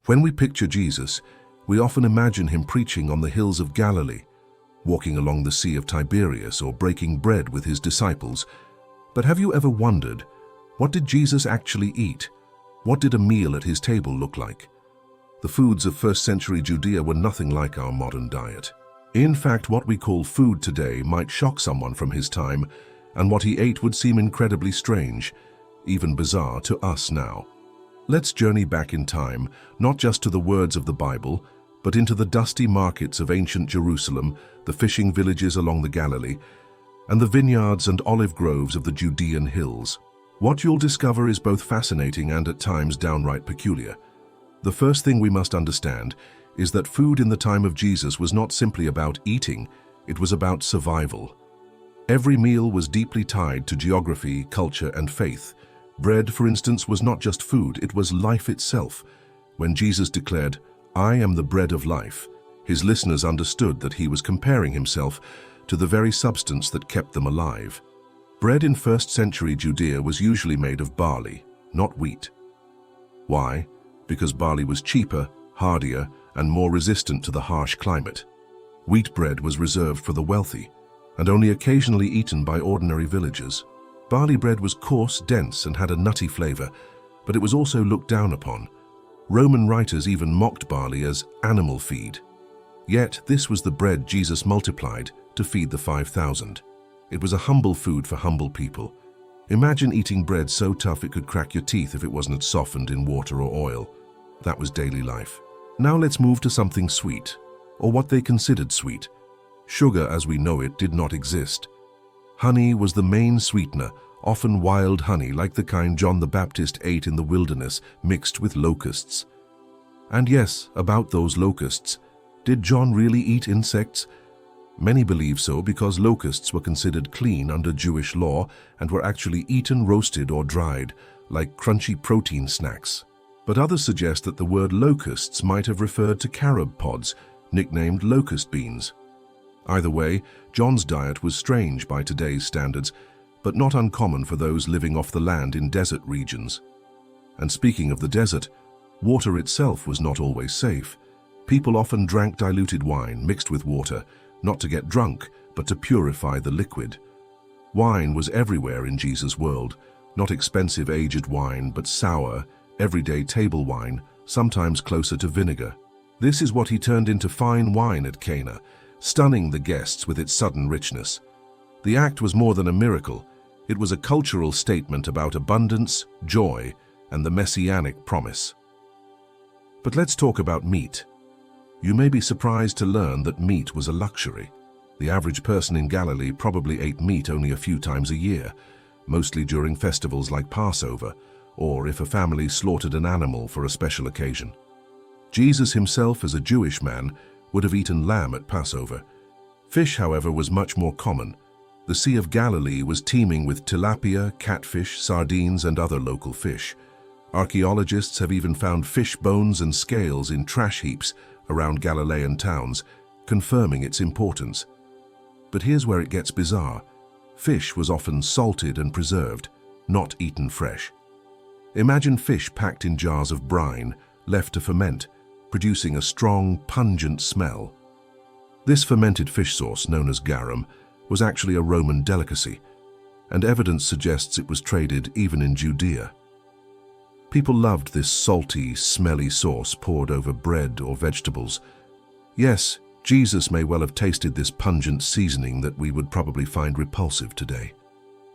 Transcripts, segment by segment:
When we picture Jesus, we often imagine him preaching on the hills of Galilee, walking along the Sea of Tiberias, or breaking bread with his disciples. But have you ever wondered, what did Jesus actually eat? What did a meal at his table look like? The foods of first-century Judea were nothing like our modern diet. In fact, what we call food today might shock someone from his time, and what he ate would seem incredibly strange, even bizarre to us now. Let's journey back in time, not just to the words of the Bible, but into the dusty markets of ancient Jerusalem, the fishing villages along the Galilee, and the vineyards and olive groves of the Judean hills. What you'll discover is both fascinating and at times downright peculiar. The first thing we must understand is that food in the time of Jesus was not simply about eating, it was about survival. Every meal was deeply tied to geography, culture, and faith. Bread, for instance, was not just food, it was life itself. When Jesus declared, "I am the bread of life," his listeners understood that he was comparing himself to the very substance that kept them alive. Bread in first-century Judea was usually made of barley, not wheat. Why? Because barley was cheaper, hardier, and more resistant to the harsh climate. Wheat bread was reserved for the wealthy, and only occasionally eaten by ordinary villagers. Barley bread was coarse, dense, and had a nutty flavor, but it was also looked down upon. Roman writers even mocked barley as animal feed. Yet this was the bread Jesus multiplied to feed the 5,000. It was a humble food for humble people. Imagine eating bread so tough it could crack your teeth if it wasn't softened in water or oil. That was daily life. Now let's move to something sweet, or what they considered sweet. Sugar as we know it did not exist. Honey was the main sweetener, often wild honey like the kind John the Baptist ate in the wilderness, mixed with locusts. And yes, about those locusts. Did John really eat insects? Many believe so because locusts were considered clean under Jewish law and were actually eaten roasted or dried, like crunchy protein snacks. But others suggest that the word locusts might have referred to carob pods, nicknamed locust beans. Either way, John's diet was strange by today's standards, but not uncommon for those living off the land in desert regions. And speaking of the desert, water itself was not always safe. People often drank diluted wine mixed with water, not to get drunk, but to purify the liquid. Wine was everywhere in Jesus' world, not expensive aged wine, but sour, everyday table wine, sometimes closer to vinegar. This is what he turned into fine wine at Cana, stunning the guests with its sudden richness. The act was more than a miracle. It was a cultural statement about abundance, joy, and the messianic promise. But let's talk about meat. You may be surprised to learn that meat was a luxury. The average person in Galilee probably ate meat only a few times a year, mostly during festivals like Passover, or if a family slaughtered an animal for a special occasion. Jesus himself, as a Jewish man, would have eaten lamb at Passover. Fish, however, was much more common. The Sea of Galilee was teeming with tilapia, catfish, sardines, and other local fish. Archaeologists have even found fish bones and scales in trash heaps around Galilean towns, confirming its importance. But here's where it gets bizarre. Fish was often salted and preserved, not eaten fresh. Imagine fish packed in jars of brine, left to ferment, producing a strong, pungent smell. This fermented fish sauce, known as garum, was actually a Roman delicacy, and evidence suggests it was traded even in Judea. People loved this salty, smelly sauce poured over bread or vegetables. Yes, Jesus may well have tasted this pungent seasoning that we would probably find repulsive today.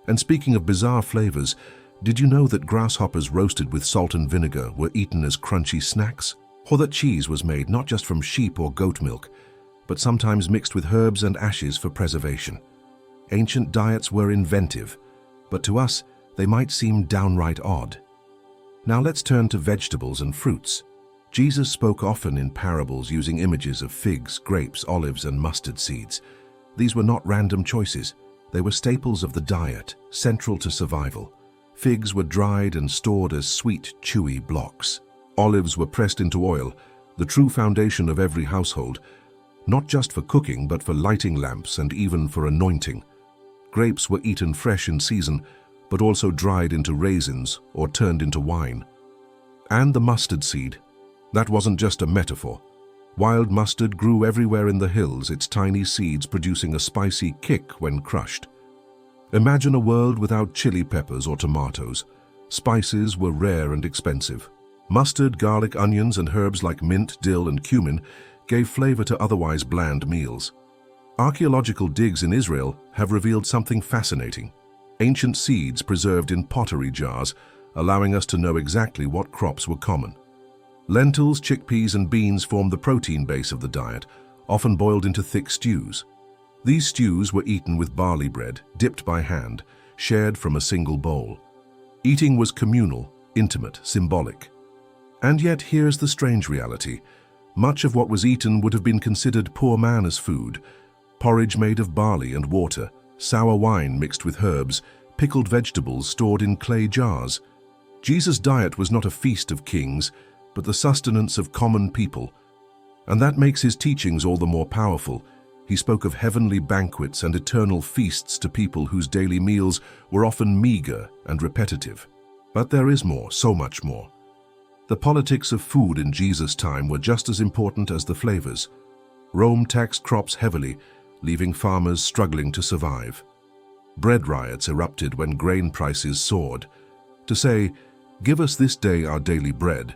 And speaking of bizarre flavors, did you know that grasshoppers roasted with salt and vinegar were eaten as crunchy snacks? Or that cheese was made not just from sheep or goat milk, but sometimes mixed with herbs and ashes for preservation? Ancient diets were inventive, but to us, they might seem downright odd. Now let's turn to vegetables and fruits. Jesus spoke often in parables using images of figs, grapes, olives, and mustard seeds. These were not random choices. They were staples of the diet, central to survival. Figs were dried and stored as sweet, chewy blocks. Olives were pressed into oil, the true foundation of every household, not just for cooking but for lighting lamps and even for anointing. Grapes were eaten fresh in season, but also dried into raisins or turned into wine. And the mustard seed. That wasn't just a metaphor. Wild mustard grew everywhere in the hills, its tiny seeds producing a spicy kick when crushed. Imagine a world without chili peppers or tomatoes. Spices were rare and expensive. Mustard, garlic, onions, and herbs like mint, dill, and cumin gave flavor to otherwise bland meals. Archaeological digs in Israel have revealed something fascinating. Ancient seeds preserved in pottery jars, allowing us to know exactly what crops were common. Lentils, chickpeas, and beans formed the protein base of the diet, often boiled into thick stews. These stews were eaten with barley bread, dipped by hand, shared from a single bowl. Eating was communal, intimate, symbolic. And yet here's the strange reality. Much of what was eaten would have been considered poor manners food. Porridge made of barley and water, sour wine mixed with herbs, pickled vegetables stored in clay jars. Jesus' diet was not a feast of kings, but the sustenance of common people. And that makes his teachings all the more powerful. He spoke of heavenly banquets and eternal feasts to people whose daily meals were often meager and repetitive. But there is more, so much more. The politics of food in Jesus' time were just as important as the flavors. Rome taxed crops heavily, leaving farmers struggling to survive. Bread riots erupted when grain prices soared. To say, "Give us this day our daily bread,"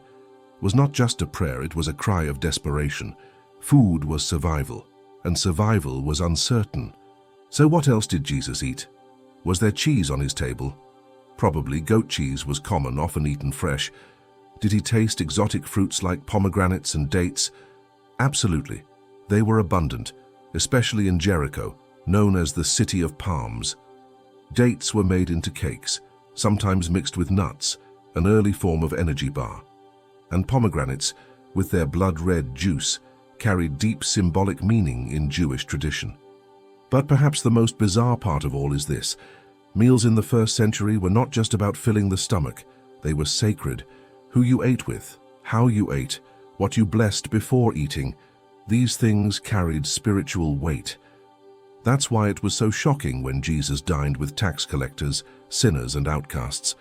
was not just a prayer, it was a cry of desperation. Food was survival, and survival was uncertain. So what else did Jesus eat? Was there cheese on his table? Probably. Goat cheese was common, often eaten fresh. Did he taste exotic fruits like pomegranates and dates? Absolutely. They were abundant, especially in Jericho, known as the City of Palms. Dates were made into cakes, sometimes mixed with nuts, an early form of energy bar. And pomegranates, with their blood-red juice, carried deep symbolic meaning in Jewish tradition. But perhaps the most bizarre part of all is this. Meals in the first century were not just about filling the stomach. They were sacred. Who you ate with, how you ate, what you blessed before eating, these things carried spiritual weight. That's why it was so shocking when Jesus dined with tax collectors, sinners, and outcasts.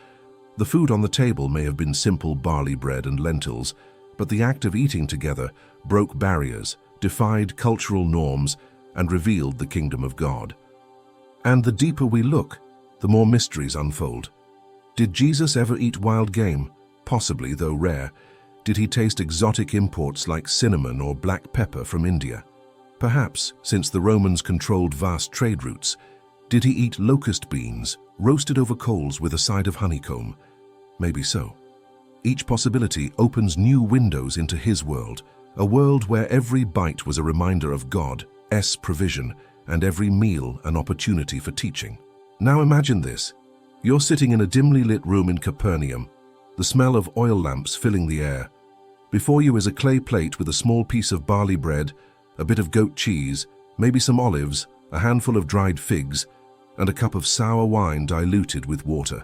The food on the table may have been simple barley bread and lentils, but the act of eating together broke barriers, defied cultural norms, and revealed the kingdom of God. And the deeper we look, the more mysteries unfold. Did Jesus ever eat wild game? Possibly, though rare. Did he taste exotic imports like cinnamon or black pepper from India? Perhaps, since the Romans controlled vast trade routes. Did he eat locust beans, roasted over coals with a side of honeycomb? Maybe so. Each possibility opens new windows into his world, a world where every bite was a reminder of God's provision and every meal an opportunity for teaching. Now imagine this. You're sitting in a dimly lit room in Capernaum, the smell of oil lamps filling the air. Before you is a clay plate with a small piece of barley bread, a bit of goat cheese, maybe some olives, a handful of dried figs, and a cup of sour wine diluted with water.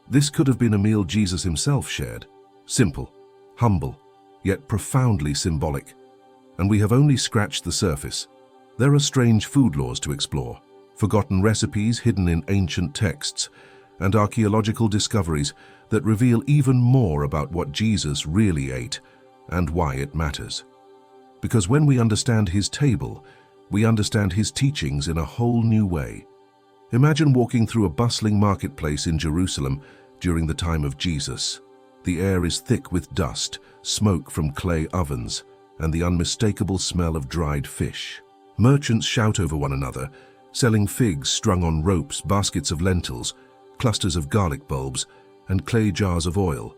This could have been a meal Jesus himself shared. Simple, humble, yet profoundly symbolic. And we have only scratched the surface. There are strange food laws to explore, forgotten recipes hidden in ancient texts, and archaeological discoveries that reveal even more about what Jesus really ate and why it matters. Because when we understand his table, we understand his teachings in a whole new way. Imagine walking through a bustling marketplace in Jerusalem during the time of Jesus. The air is thick with dust, smoke from clay ovens, and the unmistakable smell of dried fish. Merchants shout over one another, selling figs strung on ropes, baskets of lentils, clusters of garlic bulbs, and clay jars of oil.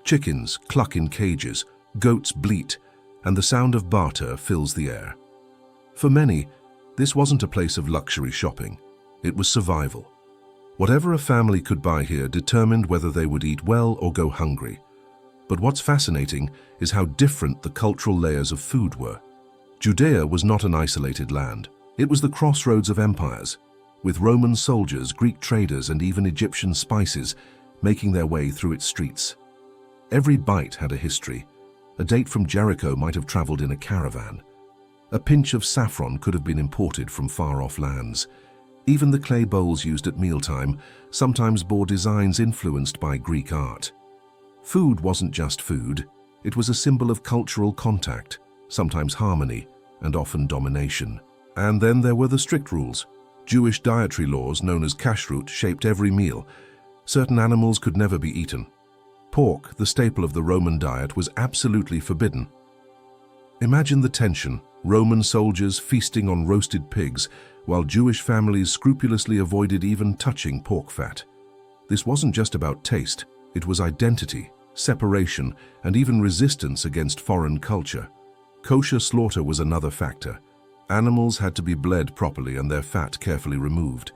Chickens cluck in cages, goats bleat, and the sound of barter fills the air. For many, this wasn't a place of luxury shopping. It was survival. Whatever a family could buy here determined whether they would eat well or go hungry. But what's fascinating is how different the cultural layers of food were. Judea was not an isolated land. It was the crossroads of empires, with Roman soldiers, Greek traders, and even Egyptian spices making their way through its streets. Every bite had a history. A date from Jericho might have traveled in a caravan. A pinch of saffron could have been imported from far-off lands. Even the clay bowls used at mealtime sometimes bore designs influenced by Greek art. Food wasn't just food, It was a symbol of cultural contact, sometimes harmony, and often domination. And then there were the strict rules. Jewish dietary laws, known as kashrut, shaped every meal. Certain animals could never be eaten. Pork, the staple of the Roman diet, was absolutely forbidden. Imagine the tension, Roman soldiers feasting on roasted pigs, while Jewish families scrupulously avoided even touching pork fat. This wasn't just about taste, it was identity, separation, and even resistance against foreign culture. Kosher slaughter was another factor. Animals had to be bled properly and their fat carefully removed.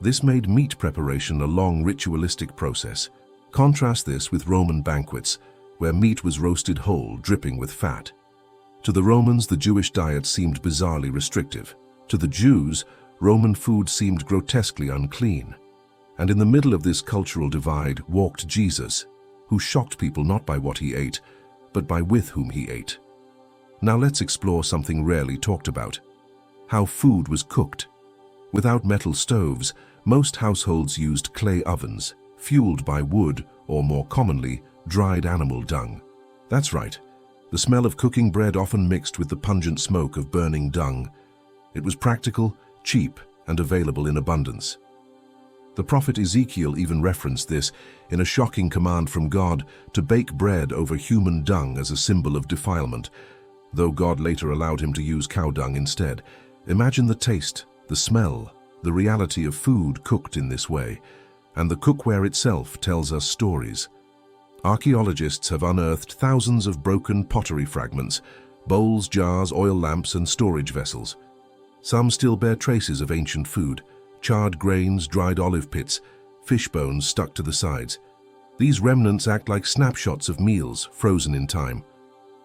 This made meat preparation a long ritualistic process. Contrast this with Roman banquets, where meat was roasted whole, dripping with fat. To the Romans, the Jewish diet seemed bizarrely restrictive. To the Jews, Roman food seemed grotesquely unclean. And in the middle of this cultural divide walked Jesus, who shocked people not by what he ate, but by with whom he ate. Now let's explore something rarely talked about: how food was cooked. Without metal stoves, most households used clay ovens, fueled by wood or, more commonly, dried animal dung. That's right, the smell of cooking bread often mixed with the pungent smoke of burning dung. It was practical, cheap, and available in abundance. The prophet Ezekiel even referenced this in a shocking command from God to bake bread over human dung as a symbol of defilement, though God later allowed him to use cow dung instead. Imagine the taste, the smell, the reality of food cooked in this way, and the cookware itself tells us stories. Archaeologists have unearthed thousands of broken pottery fragments, bowls, jars, oil lamps, and storage vessels. Some still bear traces of ancient food: charred grains, dried olive pits, fish bones stuck to the sides. These remnants act like snapshots of meals frozen in time.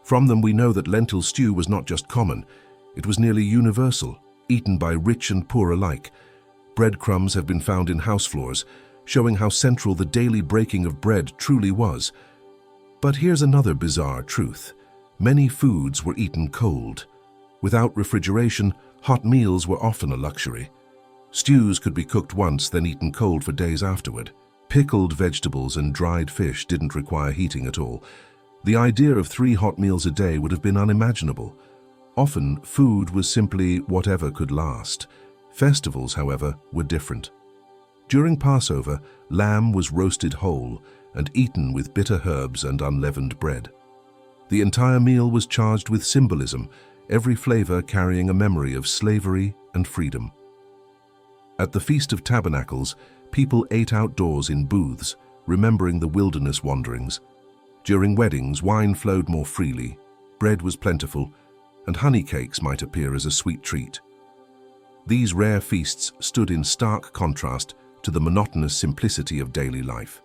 From them we know that lentil stew was not just common, it was nearly universal, eaten by rich and poor alike. Breadcrumbs have been found in house floors, showing how central the daily breaking of bread truly was. But here's another bizarre truth: many foods were eaten cold. Without refrigeration, hot meals were often a luxury. Stews could be cooked once, then eaten cold for days afterward. Pickled vegetables and dried fish didn't require heating at all. The idea of 3 hot meals a day would have been unimaginable. Often, food was simply whatever could last. Festivals, however, were different. During Passover, lamb was roasted whole and eaten with bitter herbs and unleavened bread. The entire meal was charged with symbolism, every flavor carrying a memory of slavery and freedom. At the Feast of Tabernacles, people ate outdoors in booths, remembering the wilderness wanderings. During weddings, wine flowed more freely, bread was plentiful, and honey cakes might appear as a sweet treat. These rare feasts stood in stark contrast to the monotonous simplicity of daily life.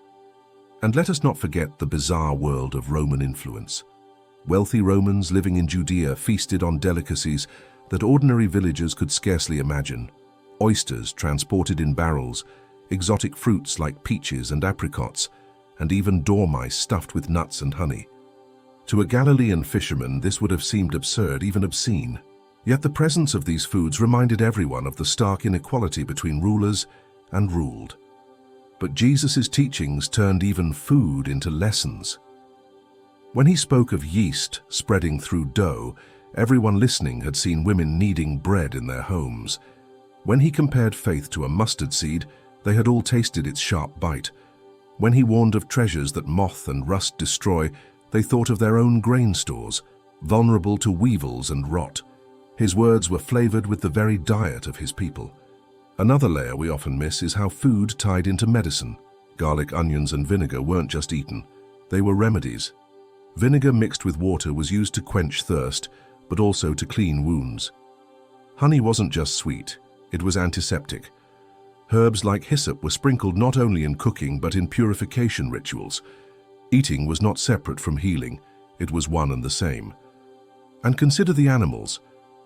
And let us not forget the bizarre world of Roman influence. Wealthy Romans living in Judea feasted on delicacies that ordinary villagers could scarcely imagine: oysters transported in barrels, exotic fruits like peaches and apricots, and even dormice stuffed with nuts and honey. To a Galilean fisherman, this would have seemed absurd, even obscene. Yet the presence of these foods reminded everyone of the stark inequality between rulers and ruled. But Jesus' teachings turned even food into lessons. When he spoke of yeast spreading through dough, everyone listening had seen women kneading bread in their homes. When he compared faith to a mustard seed, they had all tasted its sharp bite. When he warned of treasures that moth and rust destroy, they thought of their own grain stores, vulnerable to weevils and rot. His words were flavored with the very diet of his people. Another layer we often miss is how food tied into medicine. Garlic, onions, and vinegar weren't just eaten, they were remedies. Vinegar mixed with water was used to quench thirst, but also to clean wounds. Honey wasn't just sweet, it was antiseptic. Herbs like hyssop were sprinkled not only in cooking but in purification rituals. Eating was not separate from healing, it was one and the same. And consider the animals.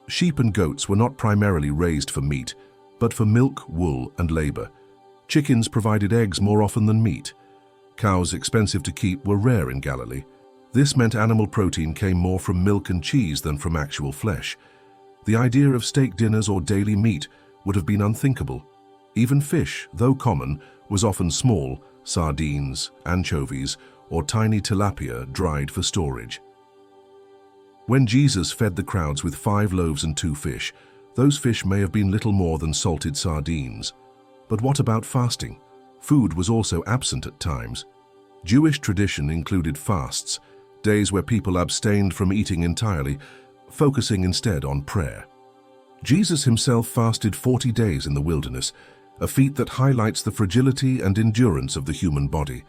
Sheep and goats were not primarily raised for meat, but for milk, wool, and labor. Chickens provided eggs more often than meat. Cows, expensive to keep, were rare in Galilee. This meant animal protein came more from milk and cheese than from actual flesh. The idea of steak dinners or daily meat would have been unthinkable. Even fish, though common, was often small: sardines, anchovies, or tiny tilapia dried for storage. When Jesus fed the crowds with 5 loaves and 2 fish, those fish may have been little more than salted sardines. But what about fasting? Food was also absent at times. Jewish tradition included fasts, days where people abstained from eating entirely, focusing instead on prayer. Jesus himself fasted 40 days in the wilderness, a feat that highlights the fragility and endurance of the human body.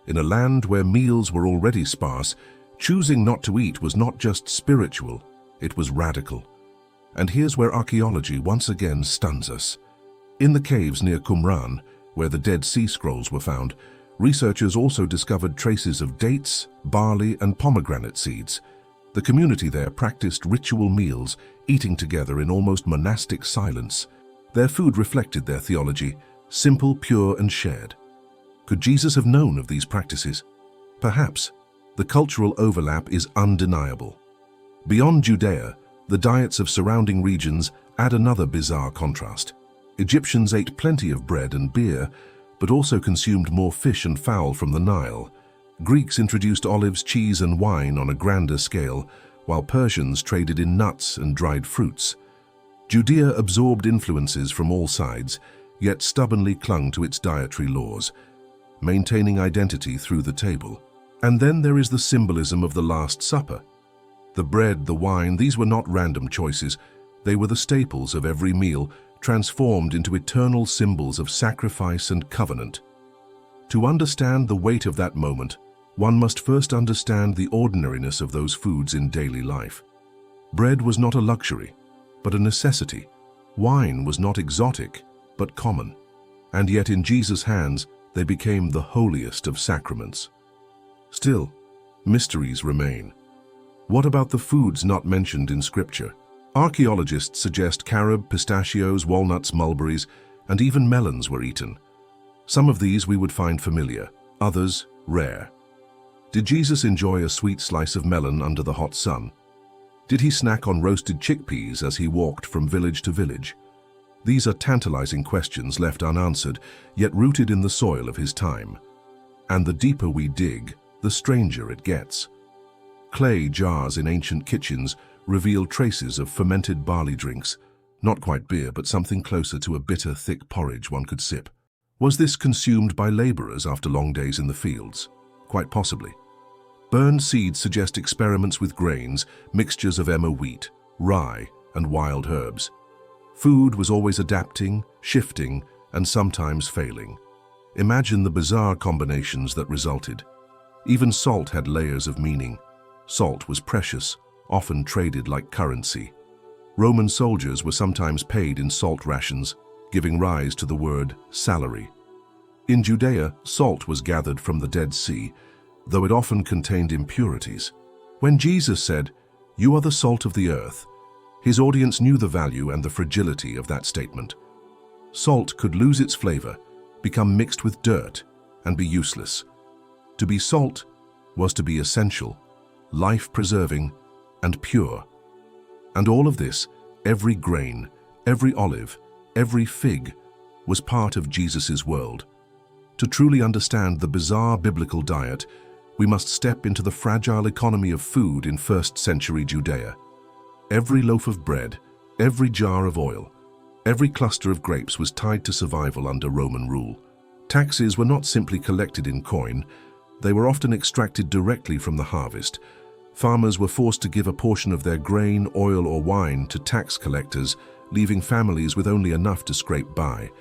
In a land where meals were already sparse, choosing not to eat was not just spiritual, it was radical. And here's where archaeology once again stuns us. In the caves near Qumran, where the Dead Sea Scrolls were found, researchers also discovered traces of dates, barley, and pomegranate seeds. The community there practiced ritual meals, eating together in almost monastic silence. Their food reflected their theology, simple, pure, and shared. Could Jesus have known of these practices? Perhaps. The cultural overlap is undeniable. Beyond Judea, the diets of surrounding regions add another bizarre contrast. Egyptians ate plenty of bread and beer, but also consumed more fish and fowl from the Nile. Greeks introduced olives, cheese, and wine on a grander scale, while Persians traded in nuts and dried fruits. Judea absorbed influences from all sides, yet stubbornly clung to its dietary laws, maintaining identity through the table. And then there is the symbolism of the Last Supper. The bread, the wine, these were not random choices. They were the staples of every meal, transformed into eternal symbols of sacrifice and covenant. To understand the weight of that moment, one must first understand the ordinariness of those foods in daily life. Bread was not a luxury, but a necessity. Wine was not exotic, but common. And yet in Jesus' hands, they became the holiest of sacraments. Still, mysteries remain. What about the foods not mentioned in Scripture? Archaeologists suggest carob, pistachios, walnuts, mulberries, and even melons were eaten. Some of these we would find familiar, others rare. Did Jesus enjoy a sweet slice of melon under the hot sun? Did he snack on roasted chickpeas as he walked from village to village? These are tantalizing questions left unanswered, yet rooted in the soil of his time. And the deeper we dig, the stranger it gets. Clay jars in ancient kitchens reveal traces of fermented barley drinks, not quite beer, but something closer to a bitter, thick porridge one could sip. Was this consumed by laborers after long days in the fields? Quite possibly. Burned seeds suggest experiments with grains, mixtures of emmer wheat, rye, and wild herbs. Food was always adapting, shifting, and sometimes failing. Imagine the bizarre combinations that resulted. Even salt had layers of meaning. Salt was precious, often traded like currency. Roman soldiers were sometimes paid in salt rations, giving rise to the word salary. In Judea, salt was gathered from the Dead Sea, though it often contained impurities. When Jesus said, "You are the salt of the earth," his audience knew the value and the fragility of that statement. Salt could lose its flavor, become mixed with dirt, and be useless. To be salt was to be essential, life-preserving, and pure. And all of this, every grain, every olive, every fig, was part of Jesus' world. To truly understand the bizarre biblical diet, we must step into the fragile economy of food in first-century Judea. Every loaf of bread, every jar of oil, every cluster of grapes was tied to survival under Roman rule. Taxes were not simply collected in coin, they were often extracted directly from the harvest. Farmers were forced to give a portion of their grain, oil, or wine to tax collectors, leaving families with only enough to scrape by.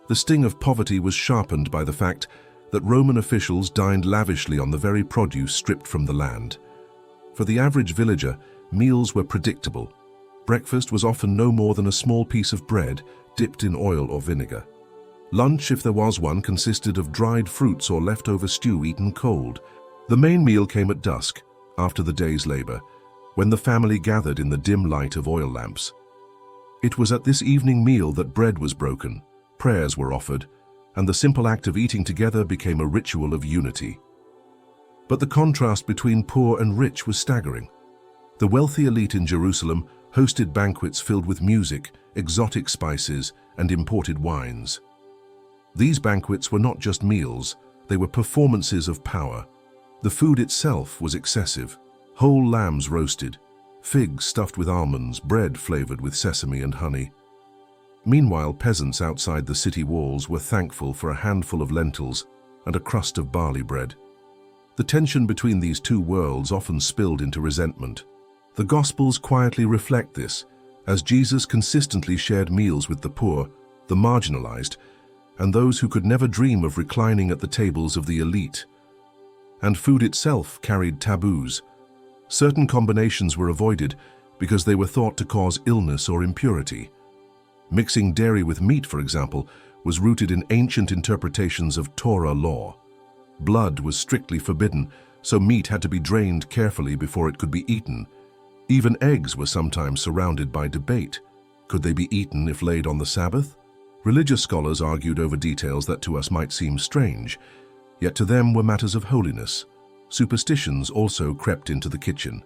The sting of poverty was sharpened by the fact that Roman officials dined lavishly on the very produce stripped from the land. For the average villager, meals were predictable. Breakfast was often no more than a small piece of bread dipped in oil or vinegar. Lunch, if there was one, consisted of dried fruits or leftover stew eaten cold. The main meal came at dusk, after the day's labor, when the family gathered in the dim light of oil lamps. It was at this evening meal that bread was broken, prayers were offered, and the simple act of eating together became a ritual of unity. But the contrast between poor and rich was staggering. The wealthy elite in Jerusalem hosted banquets filled with music, exotic spices, and imported wines. These banquets were not just meals, they were performances of power. The food itself was excessive. Whole lambs roasted, figs stuffed with almonds, bread flavored with sesame and honey. Meanwhile, peasants outside the city walls were thankful for a handful of lentils and a crust of barley bread. The tension between these two worlds often spilled into resentment. The Gospels quietly reflect this, as Jesus consistently shared meals with the poor, the marginalized, and those who could never dream of reclining at the tables of the elite. And food itself carried taboos. Certain combinations were avoided because they were thought to cause illness or impurity. Mixing dairy with meat, for example, was rooted in ancient interpretations of Torah law. Blood was strictly forbidden, so meat had to be drained carefully before it could be eaten. Even eggs were sometimes surrounded by debate. Could they be eaten if laid on the Sabbath? Religious scholars argued over details that to us might seem strange, yet to them were matters of holiness. Superstitions also crept into the kitchen.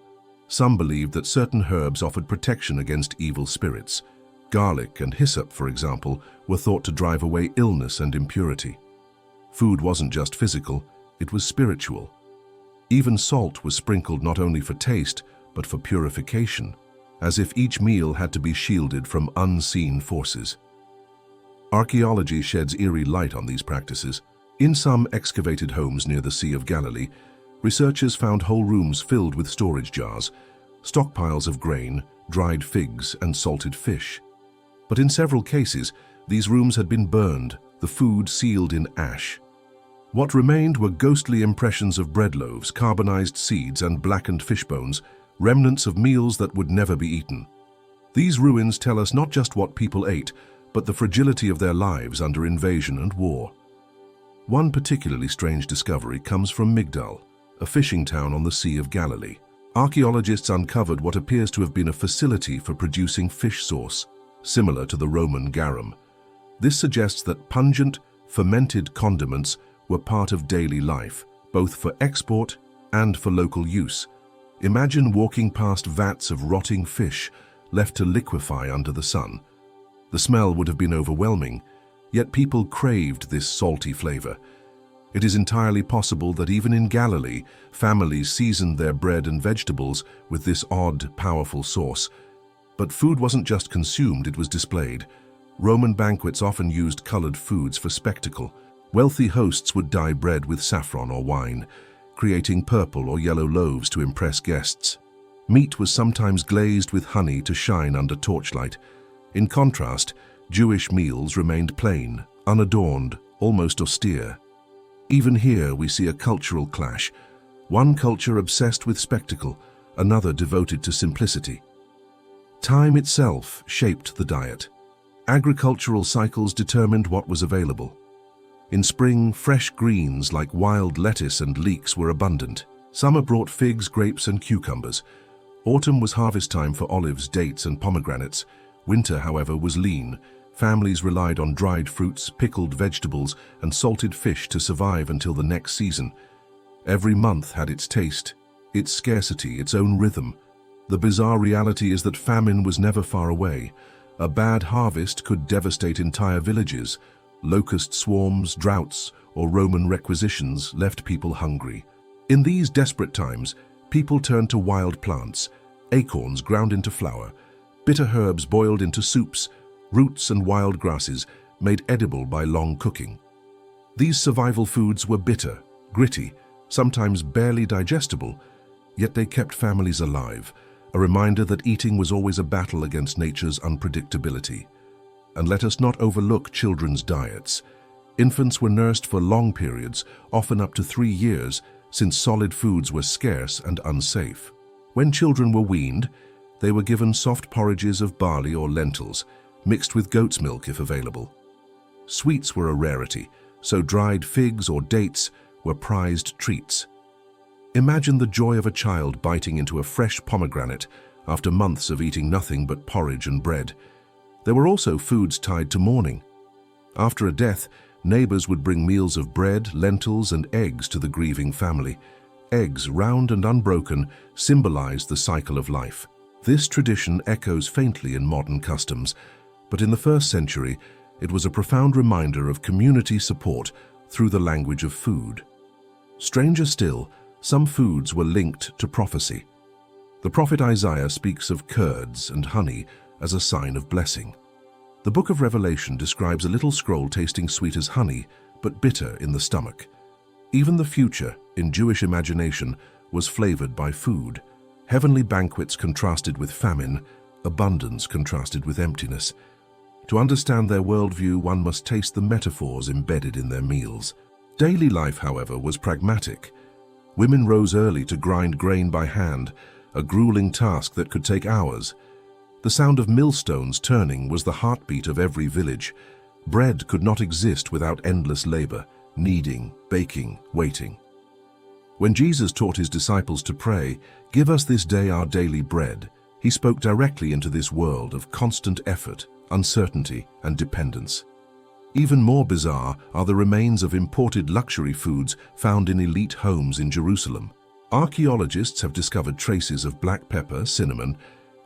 Some believed that certain herbs offered protection against evil spirits. Garlic and hyssop, for example, were thought to drive away illness and impurity. Food wasn't just physical, it was spiritual. Even salt was sprinkled not only for taste, but for purification, as if each meal had to be shielded from unseen forces. Archaeology sheds eerie light on these practices. In some excavated homes near the Sea of Galilee, researchers found whole rooms filled with storage jars, stockpiles of grain, dried figs, and salted fish. But in several cases, these rooms had been burned, the food sealed in ash. What remained were ghostly impressions of bread loaves, carbonized seeds, and blackened fish bones, remnants of meals that would never be eaten. These ruins tell us not just what people ate, but the fragility of their lives under invasion and war. One particularly strange discovery comes from Migdal, a fishing town on the Sea of Galilee. Archaeologists uncovered what appears to have been a facility for producing fish sauce, similar to the Roman garum. This suggests that pungent, fermented condiments were part of daily life, both for export and for local use. Imagine walking past vats of rotting fish left to liquefy under the sun. The smell would have been overwhelming, yet people craved this salty flavor. It is entirely possible that even in Galilee, families seasoned their bread and vegetables with this odd, powerful sauce. But food wasn't just consumed, it was displayed. Roman banquets often used colored foods for spectacle. Wealthy hosts would dye bread with saffron or wine, creating purple or yellow loaves to impress guests. Meat was sometimes glazed with honey to shine under torchlight. In contrast, Jewish meals remained plain, unadorned, almost austere. Even here we see a cultural clash, one culture obsessed with spectacle, another devoted to simplicity. Time itself shaped the diet. Agricultural cycles determined what was available. In spring, fresh greens like wild lettuce and leeks were abundant. Summer brought figs, grapes, and cucumbers. Autumn was harvest time for olives, dates, and pomegranates. Winter, however, was lean. Families relied on dried fruits, pickled vegetables, and salted fish to survive until the next season. Every month had its taste, its scarcity, its own rhythm. The bizarre reality is that famine was never far away. A bad harvest could devastate entire villages. Locust swarms, droughts, or Roman requisitions left people hungry. In these desperate times, people turned to wild plants, acorns ground into flour, bitter herbs boiled into soups, roots and wild grasses made edible by long cooking. These survival foods were bitter, gritty, sometimes barely digestible, yet they kept families alive, a reminder that eating was always a battle against nature's unpredictability. And let us not overlook children's diets. Infants were nursed for long periods, often up to 3 years, since solid foods were scarce and unsafe. When children were weaned, they were given soft porridges of barley or lentils, mixed with goat's milk if available. Sweets were a rarity, so dried figs or dates were prized treats. Imagine the joy of a child biting into a fresh pomegranate after months of eating nothing but porridge and bread. There were also foods tied to mourning. After a death, neighbors would bring meals of bread, lentils, and eggs to the grieving family. Eggs, round and unbroken, symbolized the cycle of life. This tradition echoes faintly in modern customs, but in the 1st century, it was a profound reminder of community support through the language of food. Stranger still, some foods were linked to prophecy. The prophet Isaiah speaks of curds and honey as a sign of blessing. The book of Revelation describes a little scroll tasting sweet as honey, but bitter in the stomach. Even the future, in Jewish imagination, was flavored by food. Heavenly banquets contrasted with famine, abundance contrasted with emptiness. To understand their worldview, one must taste the metaphors embedded in their meals. Daily life, however, was pragmatic. Women rose early to grind grain by hand, a grueling task that could take hours. The sound of millstones turning was the heartbeat of every village. Bread could not exist without endless labor, kneading, baking, waiting. When Jesus taught his disciples to pray, "Give us this day our daily bread," he spoke directly into this world of constant effort, uncertainty, and dependence. Even more bizarre are the remains of imported luxury foods found in elite homes in Jerusalem. Archaeologists have discovered traces of black pepper, cinnamon,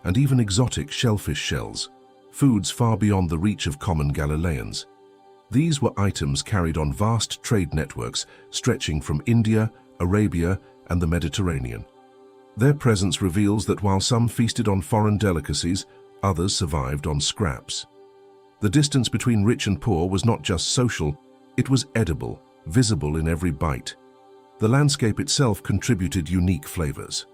and even exotic shellfish shells, foods far beyond the reach of common Galileans. These were items carried on vast trade networks stretching from India, Arabia, and the Mediterranean. Their presence reveals that while some feasted on foreign delicacies, others survived on scraps. The distance between rich and poor was not just social, it was edible, visible in every bite. The landscape itself contributed unique flavors.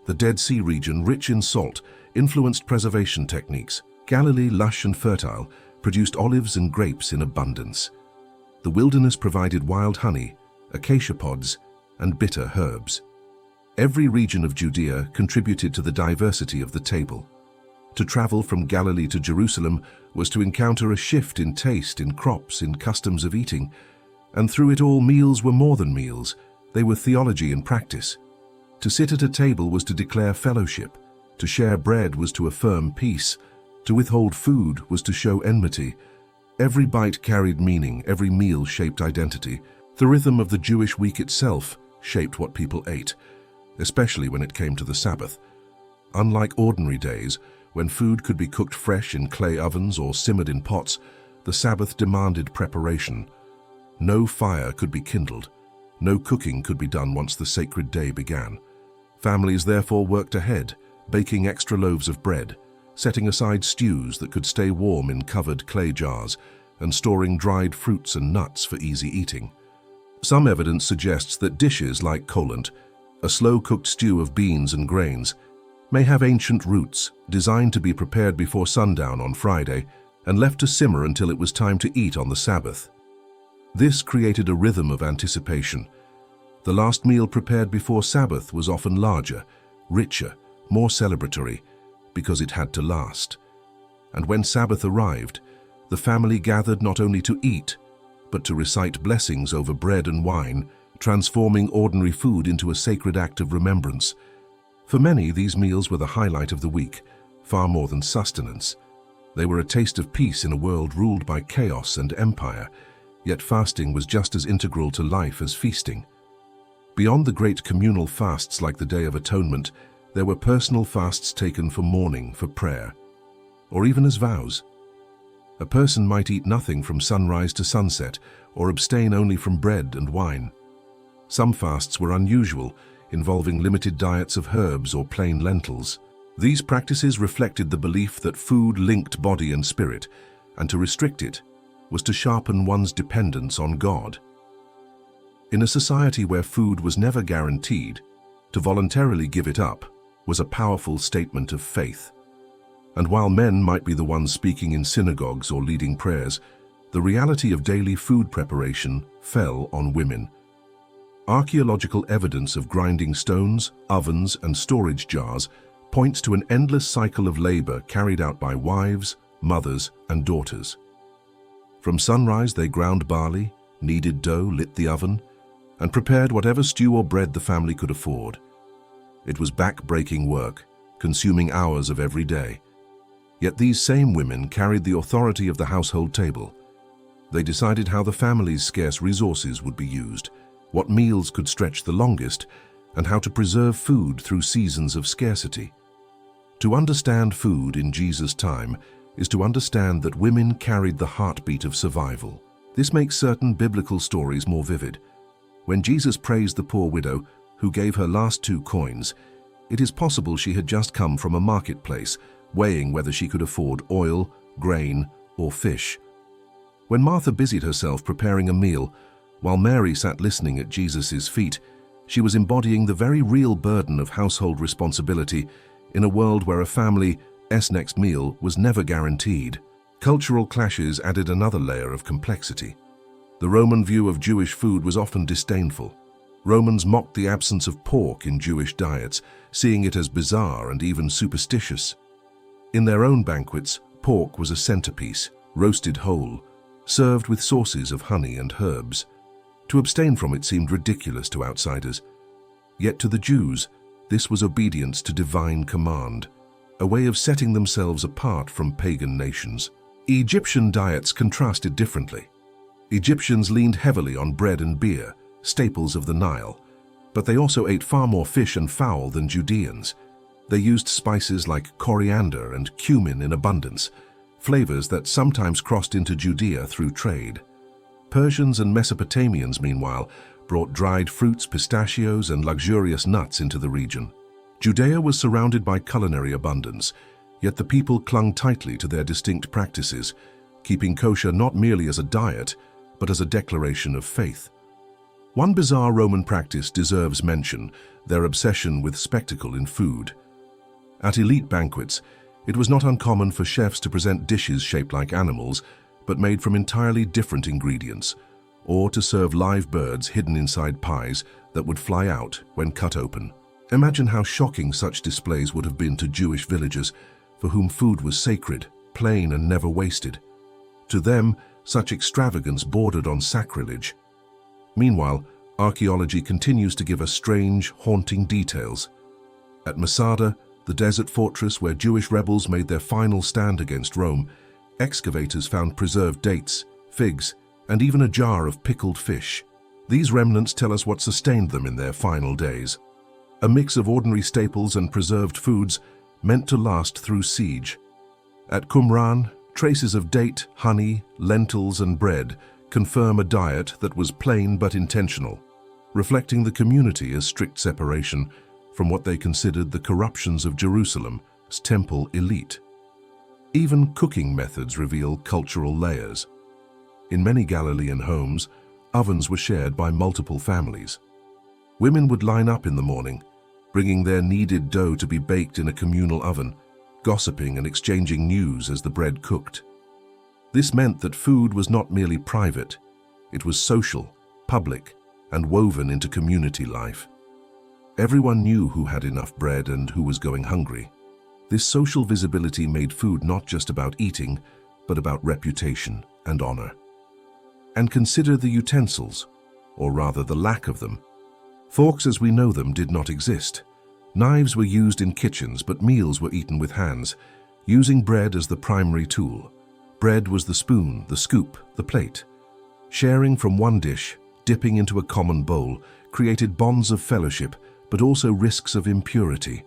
The Dead Sea region, rich in salt, influenced preservation techniques. Galilee, lush and fertile, produced olives and grapes in abundance. The wilderness provided wild honey, acacia pods, and bitter herbs. Every region of Judea contributed to the diversity of the table. To travel from Galilee to Jerusalem was to encounter a shift in taste, in crops, in customs of eating. And through it all, meals were more than meals. They were theology in practice. To sit at a table was to declare fellowship. To share bread was to affirm peace. To withhold food was to show enmity. Every bite carried meaning, every meal shaped identity. The rhythm of the Jewish week itself shaped what people ate, especially when it came to the Sabbath. Unlike ordinary days, when food could be cooked fresh in clay ovens or simmered in pots, the Sabbath demanded preparation. No fire could be kindled. No cooking could be done once the sacred day began. Families therefore worked ahead, baking extra loaves of bread, setting aside stews that could stay warm in covered clay jars, and storing dried fruits and nuts for easy eating. Some evidence suggests that dishes like cholent, a slow-cooked stew of beans and grains, may have ancient roots, designed to be prepared before sundown on Friday and left to simmer until it was time to eat on the Sabbath. This created a rhythm of anticipation. The last meal prepared before Sabbath was often larger, richer, more celebratory, because it had to last. And when Sabbath arrived, the family gathered not only to eat, but to recite blessings over bread and wine, transforming ordinary food into a sacred act of remembrance. For many, these meals were the highlight of the week, far more than sustenance. They were a taste of peace in a world ruled by chaos and empire, yet fasting was just as integral to life as feasting. Beyond the great communal fasts like the Day of Atonement, there were personal fasts taken for mourning, for prayer, or even as vows. A person might eat nothing from sunrise to sunset, or abstain only from bread and wine. Some fasts were unusual, involving limited diets of herbs or plain lentils. These practices reflected the belief that food linked body and spirit, and to restrict it was to sharpen one's dependence on God. In a society where food was never guaranteed, to voluntarily give it up was a powerful statement of faith. And while men might be the ones speaking in synagogues or leading prayers, the reality of daily food preparation fell on women. Archaeological evidence of grinding stones, ovens, and storage jars points to an endless cycle of labor carried out by wives, mothers, and daughters. From sunrise, they ground barley, kneaded dough, lit the oven, and prepared whatever stew or bread the family could afford. It was back-breaking work, consuming hours of every day. Yet these same women carried the authority of the household table. They decided how the family's scarce resources would be used, what meals could stretch the longest, and how to preserve food through seasons of scarcity. To understand food in Jesus' time is to understand that women carried the heartbeat of survival. This makes certain biblical stories more vivid. When Jesus praised the poor widow, who gave her last 2 coins, it is possible she had just come from a marketplace, weighing whether she could afford oil, grain, or fish. When Martha busied herself preparing a meal, while Mary sat listening at Jesus' feet, she was embodying the very real burden of household responsibility in a world where a family's next meal was never guaranteed. Cultural clashes added another layer of complexity. The Roman view of Jewish food was often disdainful. Romans mocked the absence of pork in Jewish diets, seeing it as bizarre and even superstitious. In their own banquets, pork was a centerpiece, roasted whole, served with sauces of honey and herbs. To abstain from it seemed ridiculous to outsiders. Yet to the Jews, this was obedience to divine command, a way of setting themselves apart from pagan nations. Egyptian diets contrasted differently. Egyptians leaned heavily on bread and beer, staples of the Nile, but they also ate far more fish and fowl than Judeans. They used spices like coriander and cumin in abundance, flavors that sometimes crossed into Judea through trade. Persians and Mesopotamians, meanwhile, brought dried fruits, pistachios, and luxurious nuts into the region. Judea was surrounded by culinary abundance, yet the people clung tightly to their distinct practices, keeping kosher not merely as a diet, but as a declaration of faith. One bizarre Roman practice deserves mention: their obsession with spectacle in food. At elite banquets, it was not uncommon for chefs to present dishes shaped like animals, but made from entirely different ingredients, or to serve live birds hidden inside pies that would fly out when cut open. Imagine how shocking such displays would have been to Jewish villagers, for whom food was sacred, plain, and never wasted. To them, such extravagance bordered on sacrilege. Meanwhile, archaeology continues to give us strange, haunting details. At Masada, the desert fortress where Jewish rebels made their final stand against Rome, excavators found preserved dates, figs, and even a jar of pickled fish. These remnants tell us what sustained them in their final days. A mix of ordinary staples and preserved foods meant to last through siege. At Qumran, traces of date, honey, lentils, and bread confirm a diet that was plain but intentional, reflecting the community as strict separation from what they considered the corruptions of Jerusalem's temple elite. Even cooking methods reveal cultural layers. In many Galilean homes, ovens were shared by multiple families. Women would line up in the morning, bringing their kneaded dough to be baked in a communal oven, gossiping and exchanging news as the bread cooked. This meant that food was not merely private, it was social, public, and woven into community life. Everyone knew who had enough bread and who was going hungry. This social visibility made food not just about eating, but about reputation and honor. And consider the utensils, or rather the lack of them. Forks as we know them did not exist. Knives were used in kitchens, but meals were eaten with hands, using bread as the primary tool. Bread was the spoon, the scoop, the plate. Sharing from one dish, dipping into a common bowl, created bonds of fellowship, but also risks of impurity.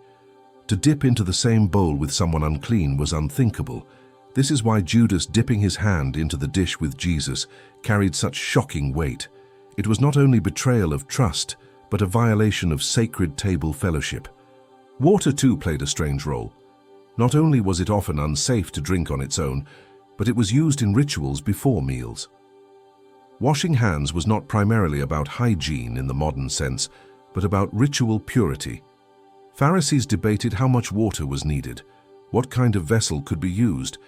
To dip into the same bowl with someone unclean was unthinkable. This is why Judas dipping his hand into the dish with Jesus carried such shocking weight. It was not only betrayal of trust, but a violation of sacred table fellowship. Water too played a strange role. Not only was it often unsafe to drink on its own, but it was used in rituals before meals. Washing hands was not primarily about hygiene in the modern sense, but about ritual purity. Pharisees debated how much water was needed, what kind of vessel could be used,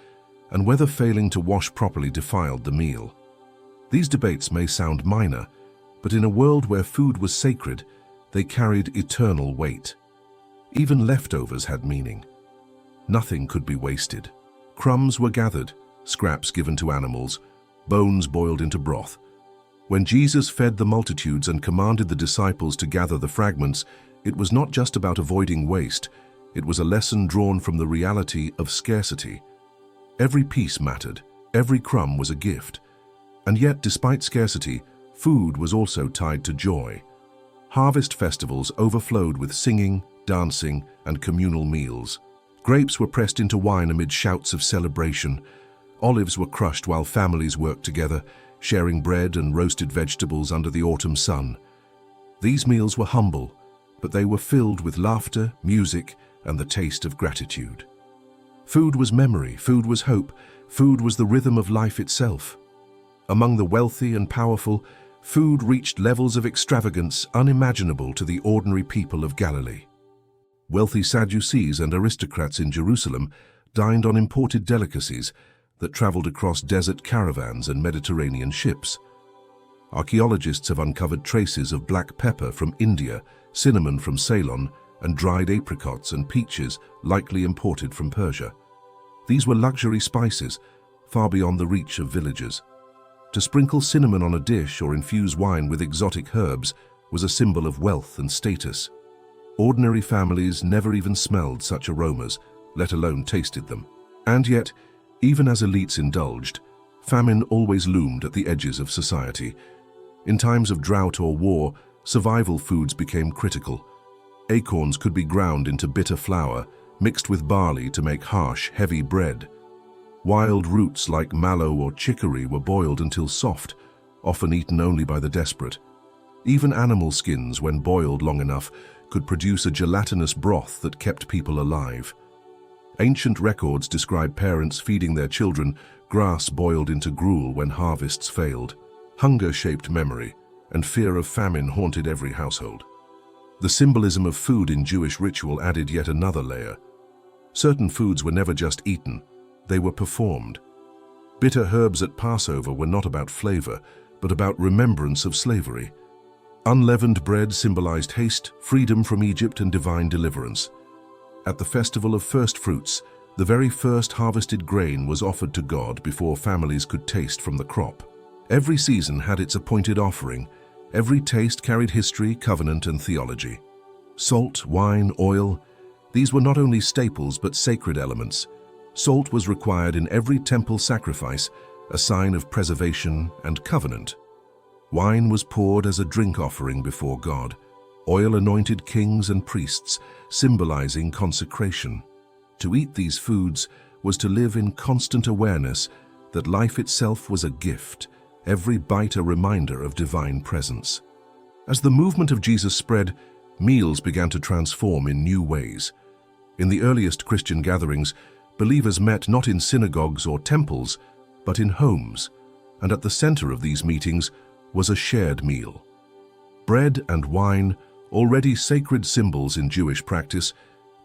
and whether failing to wash properly defiled the meal. These debates may sound minor, but in a world where food was sacred, they carried eternal weight. Even leftovers had meaning. Nothing could be wasted. Crumbs were gathered, scraps given to animals, bones boiled into broth. When Jesus fed the multitudes and commanded the disciples to gather the fragments, it was not just about avoiding waste, it was a lesson drawn from the reality of scarcity. Every piece mattered, every crumb was a gift. And yet, despite scarcity, food was also tied to joy. Harvest festivals overflowed with singing, dancing, and communal meals. Grapes were pressed into wine amid shouts of celebration. Olives were crushed while families worked together, sharing bread and roasted vegetables under the autumn sun. These meals were humble, but they were filled with laughter, music, and the taste of gratitude. Food was memory, food was hope, food was the rhythm of life itself. Among the wealthy and powerful, food reached levels of extravagance unimaginable to the ordinary people of Galilee. Wealthy Sadducees and aristocrats in Jerusalem dined on imported delicacies that traveled across desert caravans and Mediterranean ships. Archaeologists have uncovered traces of black pepper from India, cinnamon from Ceylon, and dried apricots and peaches likely imported from Persia. These were luxury spices, far beyond the reach of villagers. To sprinkle cinnamon on a dish or infuse wine with exotic herbs was a symbol of wealth and status. Ordinary families never even smelled such aromas, let alone tasted them. And yet, even as elites indulged, famine always loomed at the edges of society. In times of drought or war, survival foods became critical. Acorns could be ground into bitter flour, mixed with barley to make harsh, heavy bread. Wild roots like mallow or chicory were boiled until soft, often eaten only by the desperate. Even animal skins, when boiled long enough, could produce a gelatinous broth that kept people alive. Ancient records describe parents feeding their children grass boiled into gruel when harvests failed. Hunger shaped memory, and fear of famine haunted every household. The symbolism of food in Jewish ritual added yet another layer. Certain foods were never just eaten, they were performed. Bitter herbs at Passover were not about flavor, but about remembrance of slavery. Unleavened bread symbolized haste, freedom from Egypt, and divine deliverance. At the festival of first fruits, the very first harvested grain was offered to God before families could taste from the crop. Every season had its appointed offering. Every taste carried history, covenant, and theology. Salt, wine, oil, these were not only staples but sacred elements. Salt was required in every temple sacrifice, a sign of preservation and covenant. Wine was poured as a drink offering before God. Oil anointed kings and priests, symbolizing consecration. To eat these foods was to live in constant awareness that life itself was a gift, every bite a reminder of divine presence. As the movement of Jesus spread, meals began to transform in new ways. In the earliest Christian gatherings, believers met not in synagogues or temples, but in homes, and at the center of these meetings was a shared meal. Bread and wine, already sacred symbols in Jewish practice,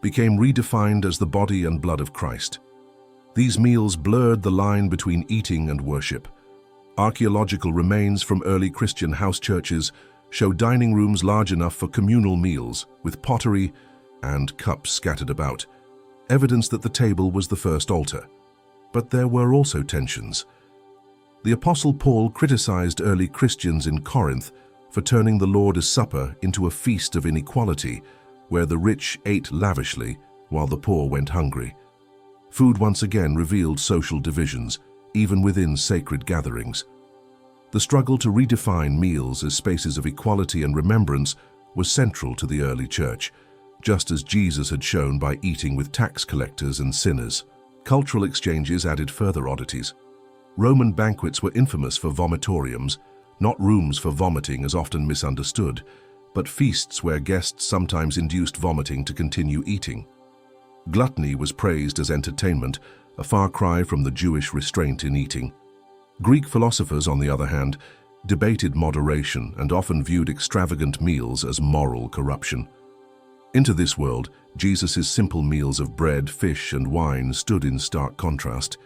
became redefined as the body and blood of Christ. These meals blurred the line between eating and worship. Archaeological remains from early Christian house churches show dining rooms large enough for communal meals, with pottery and cups scattered about, evidence that the table was the first altar. But there were also tensions. The Apostle Paul criticized early Christians in Corinth for turning the Lord's Supper into a feast of inequality, where the rich ate lavishly while the poor went hungry. Food once again revealed social divisions, even within sacred gatherings. The struggle to redefine meals as spaces of equality and remembrance was central to the early church, just as Jesus had shown by eating with tax collectors and sinners. Cultural exchanges added further oddities. Roman banquets were infamous for vomitoriums, not rooms for vomiting as often misunderstood, but feasts where guests sometimes induced vomiting to continue eating. Gluttony was praised as entertainment, a far cry from the Jewish restraint in eating. Greek philosophers, on the other hand, debated moderation and often viewed extravagant meals as moral corruption. Into this world, Jesus' simple meals of bread, fish, and wine stood in stark contrast,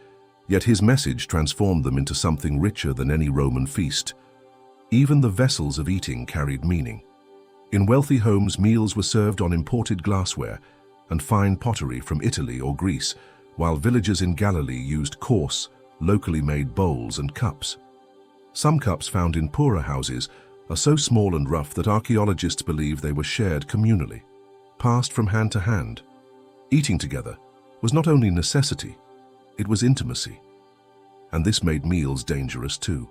yet his message transformed them into something richer than any Roman feast. Even the vessels of eating carried meaning. In wealthy homes, meals were served on imported glassware and fine pottery from Italy or Greece, while villagers in Galilee used coarse, locally made bowls and cups. Some cups found in poorer houses are so small and rough that archaeologists believe they were shared communally, passed from hand to hand. Eating together was not only necessity, it was intimacy. And this made meals dangerous too.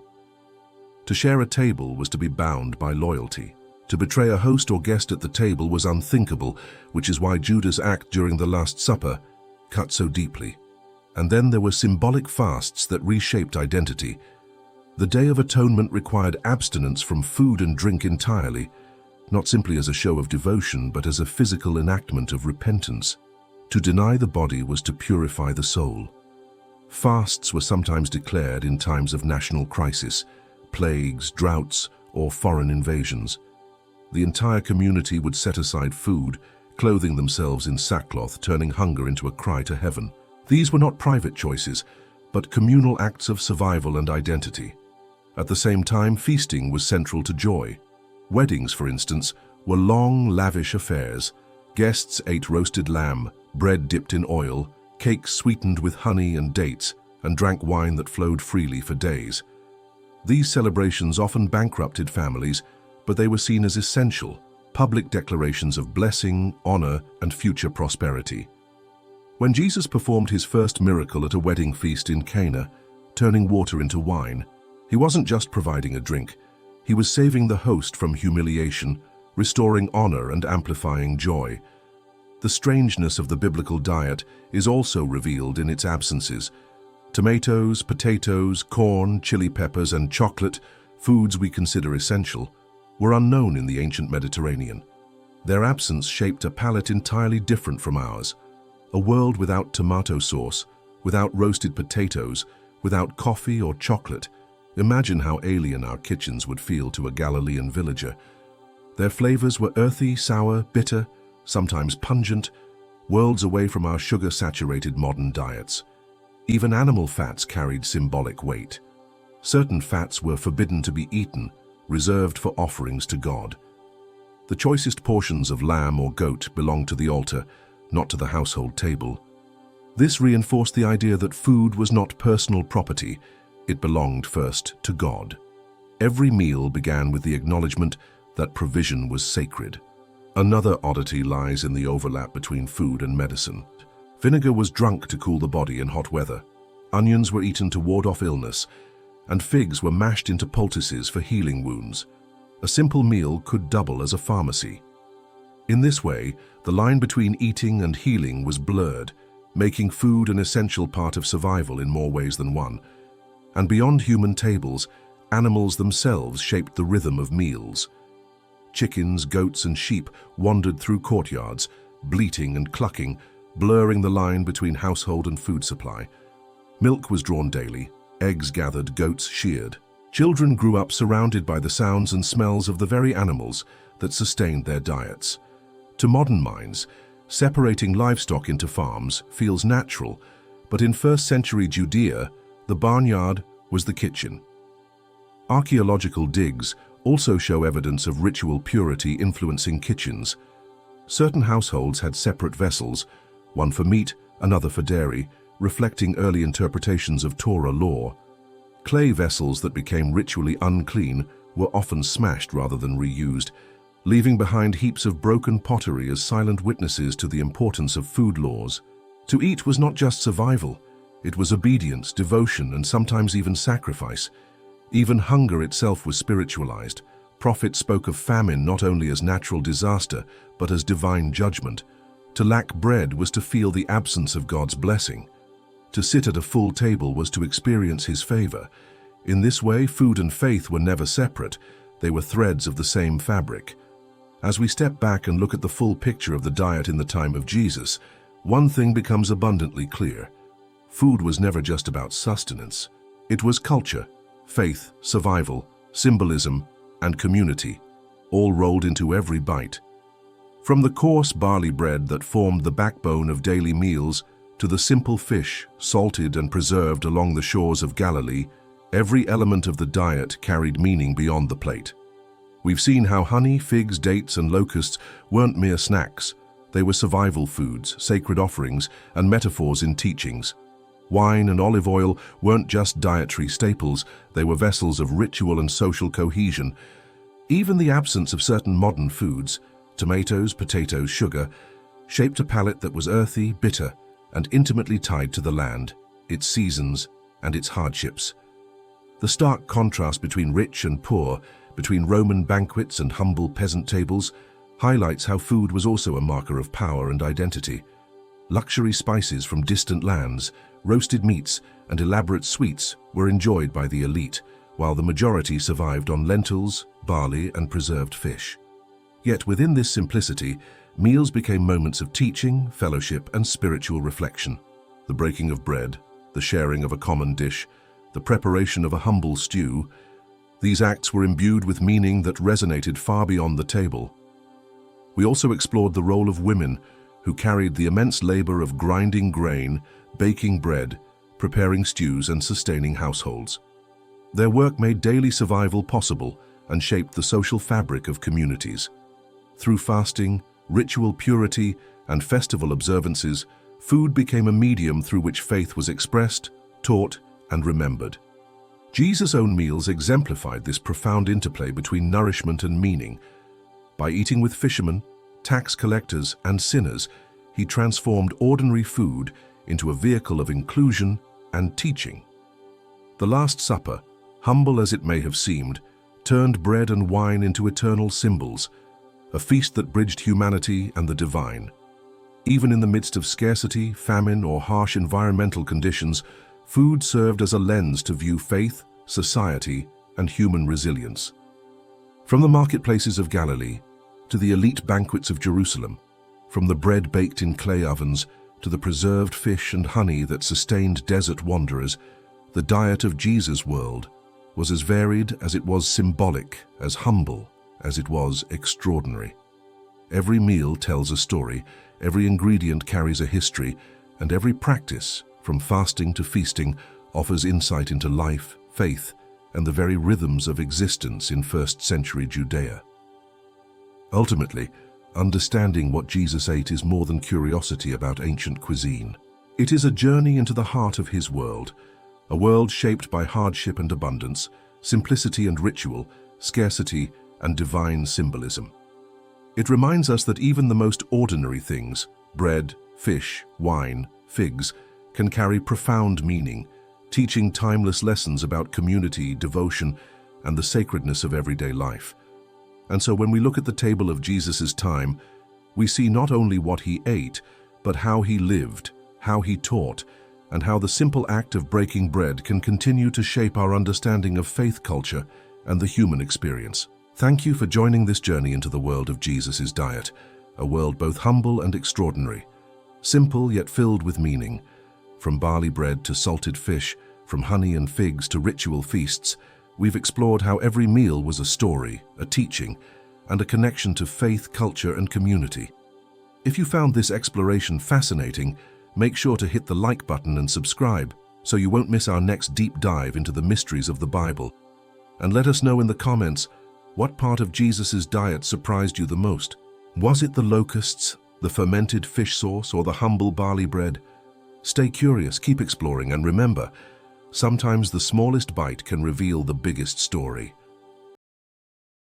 To share a table was to be bound by loyalty. To betray a host or guest at the table was unthinkable, which is why Judas' act during the Last Supper cut so deeply. And then there were symbolic fasts that reshaped identity. The Day of Atonement required abstinence from food and drink entirely, not simply as a show of devotion, but as a physical enactment of repentance. To deny the body was to purify the soul. Fasts were sometimes declared in times of national crisis, plagues, droughts, or foreign invasions. The entire community would set aside food, clothing themselves in sackcloth, turning hunger into a cry to heaven. These were not private choices, but communal acts of survival and identity. At the same time, feasting was central to joy. Weddings, for instance, were long, lavish affairs. Guests ate roasted lamb, bread dipped in oil, cakes sweetened with honey and dates, and drank wine that flowed freely for days. These celebrations often bankrupted families, but they were seen as essential, public declarations of blessing, honor, and future prosperity. When Jesus performed his first miracle at a wedding feast in Cana, turning water into wine, he wasn't just providing a drink. He was saving the host from humiliation, restoring honor and amplifying joy. The strangeness of the biblical diet is also revealed in its absences. Tomatoes, potatoes, corn, chili peppers, and chocolate, foods we consider essential, were unknown in the ancient Mediterranean. Their absence shaped a palate entirely different from ours. A world without tomato sauce, without roasted potatoes, without coffee or chocolate. Imagine how alien our kitchens would feel to a Galilean villager. Their flavors were earthy, sour, bitter, sometimes pungent, worlds away from our sugar-saturated modern diets. Even animal fats carried symbolic weight. Certain fats were forbidden to be eaten, reserved for offerings to God. The choicest portions of lamb or goat belonged to the altar, not to the household table. This reinforced the idea that food was not personal property, it belonged first to God. Every meal began with the acknowledgement that provision was sacred. Another oddity lies in the overlap between food and medicine. Vinegar was drunk to cool the body in hot weather. Onions were eaten to ward off illness, and figs were mashed into poultices for healing wounds. A simple meal could double as a pharmacy. In this way, the line between eating and healing was blurred, making food an essential part of survival in more ways than one. And beyond human tables, animals themselves shaped the rhythm of meals. Chickens, goats, and sheep wandered through courtyards, bleating and clucking, blurring the line between household and food supply. Milk was drawn daily, eggs gathered, goats sheared. Children grew up surrounded by the sounds and smells of the very animals that sustained their diets. To modern minds, separating livestock into farms feels natural, but in first-century Judea, the barnyard was the kitchen. Archaeological digs also show evidence of ritual purity influencing kitchens. Certain households had separate vessels, one for meat, another for dairy, reflecting early interpretations of Torah law. Clay vessels that became ritually unclean were often smashed rather than reused, leaving behind heaps of broken pottery as silent witnesses to the importance of food laws. To eat was not just survival, it was obedience, devotion, and sometimes even sacrifice. Even hunger itself was spiritualized. Prophets spoke of famine not only as natural disaster, but as divine judgment. To lack bread was to feel the absence of God's blessing. To sit at a full table was to experience His favor. In this way, food and faith were never separate. They were threads of the same fabric. As we step back and look at the full picture of the diet in the time of Jesus, one thing becomes abundantly clear. Food was never just about sustenance. It was culture, faith, survival, symbolism, and community, all rolled into every bite. From the coarse barley bread that formed the backbone of daily meals to the simple fish, salted and preserved along the shores of Galilee, every element of the diet carried meaning beyond the plate. We've seen how honey, figs, dates, and locusts weren't mere snacks. They were survival foods, sacred offerings, and metaphors in teachings. Wine and olive oil weren't just dietary staples, they were vessels of ritual and social cohesion. Even the absence of certain modern foods, tomatoes, potatoes, sugar, shaped a palate that was earthy, bitter, and intimately tied to the land, its seasons, and its hardships. The stark contrast between rich and poor, between Roman banquets and humble peasant tables, highlights how food was also a marker of power and identity. Luxury spices from distant lands, roasted meats, and elaborate sweets were enjoyed by the elite, while the majority survived on lentils, barley, and preserved fish. Yet within this simplicity, meals became moments of teaching, fellowship, and spiritual reflection. The breaking of bread, the sharing of a common dish, the preparation of a humble stew, these acts were imbued with meaning that resonated far beyond the table. We also explored the role of women who carried the immense labor of grinding grain, baking bread, preparing stews, and sustaining households. Their work made daily survival possible and shaped the social fabric of communities. Through fasting, ritual purity, and festival observances, food became a medium through which faith was expressed, taught, and remembered. Jesus' own meals exemplified this profound interplay between nourishment and meaning. By eating with fishermen, tax collectors, and sinners, he transformed ordinary food into a vehicle of inclusion and teaching. The Last Supper, humble as it may have seemed, turned bread and wine into eternal symbols, a feast that bridged humanity and the divine. Even in the midst of scarcity, famine, or harsh environmental conditions, food served as a lens to view faith, society, and human resilience. From the marketplaces of Galilee to the elite banquets of Jerusalem, from the bread baked in clay ovens to the preserved fish and honey that sustained desert wanderers, the diet of Jesus' world was as varied as it was symbolic, as humble as it was extraordinary. Every meal tells a story, every ingredient carries a history, and every practice, from fasting to feasting, offers insight into life, faith, and the very rhythms of existence in first-century Judea. Ultimately, understanding what Jesus ate is more than curiosity about ancient cuisine. It is a journey into the heart of his world, a world shaped by hardship and abundance, simplicity and ritual, scarcity and divine symbolism. It reminds us that even the most ordinary things, bread, fish, wine, figs, can carry profound meaning, teaching timeless lessons about community, devotion, and the sacredness of everyday life. And so when we look at the table of Jesus' time, we see not only what he ate, but how he lived, how he taught, and how the simple act of breaking bread can continue to shape our understanding of faith culture and the human experience. Thank you for joining this journey into the world of Jesus' diet, a world both humble and extraordinary, simple yet filled with meaning. From barley bread to salted fish, from honey and figs to ritual feasts, we've explored how every meal was a story, a teaching, and a connection to faith, culture, and community. If you found this exploration fascinating, make sure to hit the like button and subscribe so you won't miss our next deep dive into the mysteries of the Bible. And let us know in the comments, what part of Jesus' diet surprised you the most? Was it the locusts, the fermented fish sauce, or the humble barley bread? Stay curious, keep exploring, and remember, sometimes the smallest bite can reveal the biggest story.